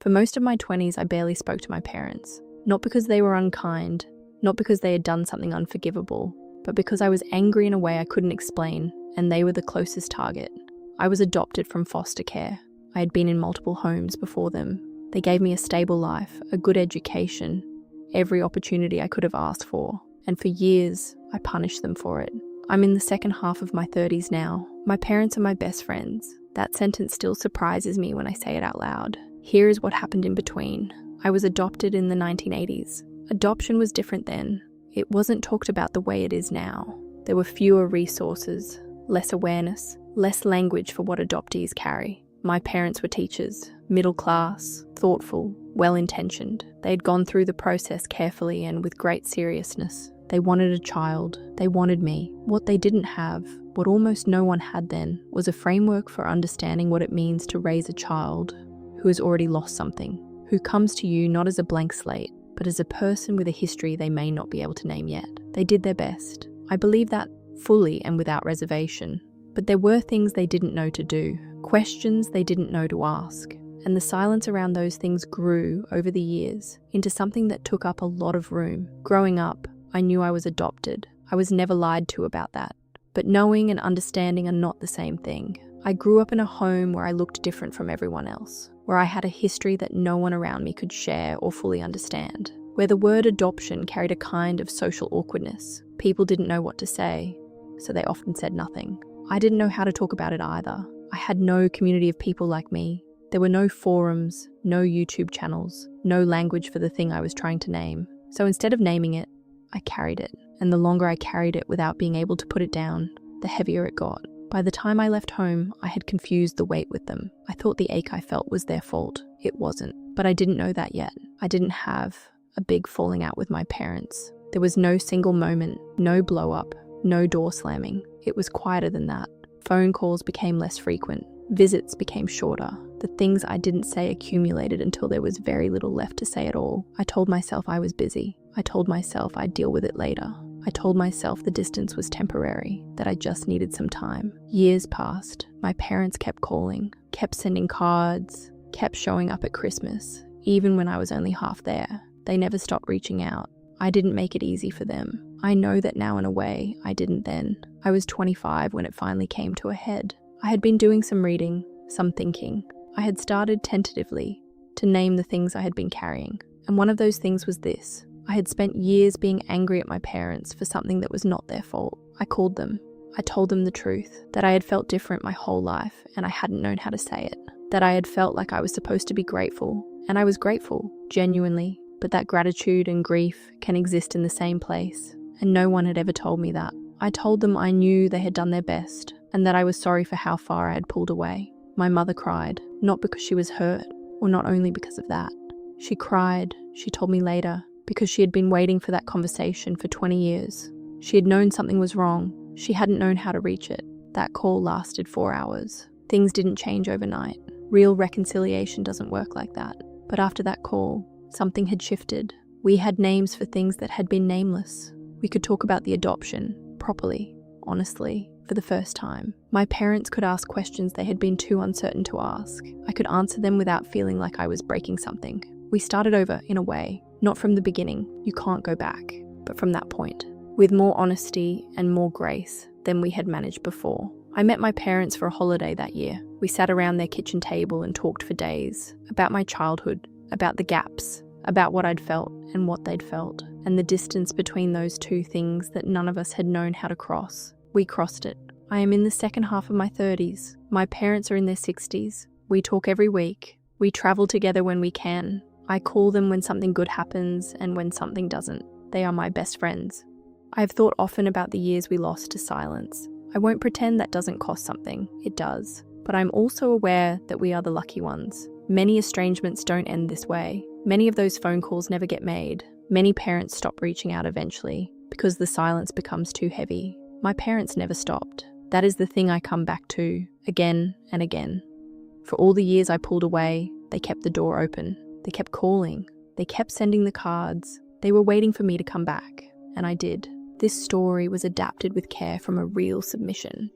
For most of my 20s, I barely spoke to my parents. Not because they were unkind, not because they had done something unforgivable, but because I was angry in a way I couldn't explain, and they were the closest target. I was adopted from foster care. I had been in multiple homes before them. They gave me a stable life, a good education, every opportunity I could have asked for, and for years, I punished them for it. I'm in the second half of my 30s now. My parents are my best friends. That sentence still surprises me when I say it out loud. Here is what happened in between. I was adopted in the 1980s. Adoption was different then. It wasn't talked about the way it is now. There were fewer resources, less awareness, less language for what adoptees carry. My parents were teachers, middle class, thoughtful, well-intentioned. They had gone through the process carefully and with great seriousness. They wanted a child. They wanted me. What they didn't have, what almost no one had then, was a framework for understanding what it means to raise a child who has already lost something, who comes to you not as a blank slate, but as a person with a history they may not be able to name yet. They did their best. I believe that fully and without reservation. But there were things they didn't know to do, questions they didn't know to ask, and the silence around those things grew over the years into something that took up a lot of room. Growing up, I knew I was adopted. I was never lied to about that. But knowing and understanding are not the same thing. I grew up in a home where I looked different from everyone else, where I had a history that no one around me could share or fully understand, where the word adoption carried a kind of social awkwardness. People didn't know what to say, so they often said nothing. I didn't know how to talk about it either. I had no community of people like me. There were no forums, no YouTube channels, no language for the thing I was trying to name. So instead of naming it, I carried it. And the longer I carried it without being able to put it down, the heavier it got. By the time I left home, I had confused the weight with them. I thought the ache I felt was their fault. It wasn't. But I didn't know that yet. I didn't have a big falling out with my parents. There was no single moment, no blow up, no door slamming. It was quieter than that. Phone calls became less frequent. Visits became shorter. The things I didn't say accumulated until there was very little left to say at all. I told myself I was busy. I told myself I'd deal with it later. I told myself the distance was temporary, that I just needed some time. Years passed. My parents kept calling, kept sending cards, kept showing up at Christmas, even when I was only half there. They never stopped reaching out. I didn't make it easy for them. I know that now in a way, I didn't then. I was 25 when it finally came to a head. I had been doing some reading, some thinking. I had started tentatively to name the things I had been carrying. And one of those things was this. I had spent years being angry at my parents for something that was not their fault. I called them. I told them the truth, that I had felt different my whole life and I hadn't known how to say it. That I had felt like I was supposed to be grateful, and I was grateful, genuinely. But that gratitude and grief can exist in the same place, and no one had ever told me that. I told them I knew they had done their best, and that I was sorry for how far I had pulled away. My mother cried, not because she was hurt, or not only because of that. She cried, she told me later, because she had been waiting for that conversation for 20 years. She had known something was wrong. She hadn't known how to reach it. That call lasted 4 hours. Things didn't change overnight. Real reconciliation doesn't work like that. But after that call, something had shifted. We had names for things that had been nameless. We could talk about the adoption, properly, honestly, for the first time. My parents could ask questions they had been too uncertain to ask. I could answer them without feeling like I was breaking something. We started over, in a way. Not from the beginning, you can't go back, but from that point, with more honesty and more grace than we had managed before. I met my parents for a holiday that year. We sat around their kitchen table and talked for days about my childhood, about the gaps, about what I'd felt and what they'd felt, and the distance between those two things that none of us had known how to cross. We crossed it. I am in the second half of my 30s. My parents are in their 60s. We talk every week. We travel together when we can. I call them when something good happens and when something doesn't. They are my best friends. I have thought often about the years we lost to silence. I won't pretend that doesn't cost something. It does. But I'm also aware that we are the lucky ones. Many estrangements don't end this way. Many of those phone calls never get made. Many parents stop reaching out eventually because the silence becomes too heavy. My parents never stopped. That is the thing I come back to again and again. For all the years I pulled away, they kept the door open. They kept calling. They kept sending the cards. They were waiting for me to come back, and I did. This story was adapted with care from a real submission.